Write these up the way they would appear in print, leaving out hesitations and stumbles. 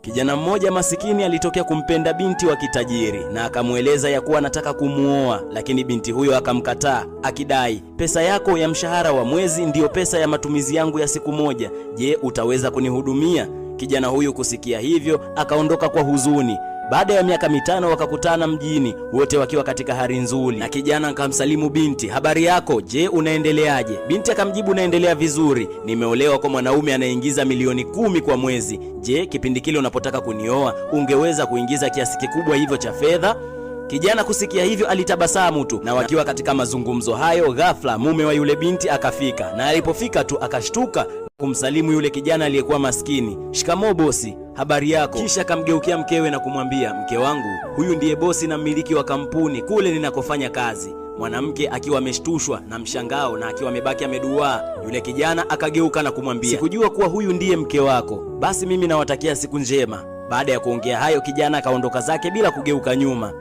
Kijana mmoja masikini alitokea kumpenda binti wa kitajiri na akamueleza ya kuwa anataka kumuoa, lakini binti huyo akamkataa akidai, pesa yako ya mshahara wa mwezi ndiyo pesa ya matumizi yangu ya siku moja, je, utaweza kunihudumia? Kijana huyu kusikia hivyo akaondoka kwa huzuni. Baada ya miaka 5 wakakutana mjini, wote wakiwa katika hali nzuri, na kijana akamsalimu binti, habari yako, je, unaendeleaje? Binti akamjibu, naendelea vizuri, nimeolewa kwa mwanaume anaingiza milioni 10 kwa mwezi. Je, kipindi kile unapotaka kunioa ungeweza kuingiza kiasi kikubwa hivyo cha fedha? Kijana kusikia hivyo alitabasamu tu, na wakiwa katika mazungumzo hayo, ghafla mume wa yule binti akafika, na alipofika tu akashtuka kumsalimu yule kijana aliyekuwa maskini, shikamoo bosi, habari yako? Kisha akamgeukia mkewe na kumwambia, mke wangu, huyu ndiye bosi na mmiliki wa kampuni kule ninakofanya kazi. Mwanamke akiwa ameshtushwa na mshangao na akiwa amebaki ameduaa, yule kijana akageuka na kumwambia, sikujua kuwa huyu ndiye mke wako, basi mimi nawatakia siku njema. Baada ya kuongea hayo, kijana akaondoka zake bila kugeuka nyuma.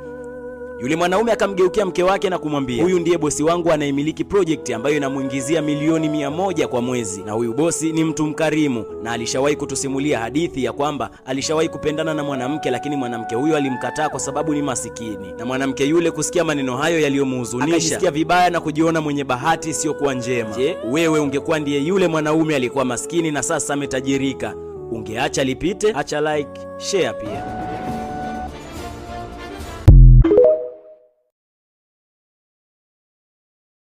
Yule mwanaume akamgeukia mke wake na kumwambia, huyu ndiye bosi wangu anayemiliki project ambayo inamuingizia milioni 100 kwa mwezi, na huyu bosi ni mtu mkarimu, na alishawahi kutusimulia hadithi ya kwamba alishawahi kupendana na mwanamke, lakini mwanamke huyo alimkataa kwa sababu ni masikini. Na mwanamke yule kusikia maneno hayo yaliyomhuzunisha, akajisikia vibaya na kujiona mwenye bahati isiyokuwa njema. Je, wewe ungekuwa ndiye yule mwanaume aliyekuwa maskini na sasa ametajirika, ungeacha lipite? Acha like, share pia.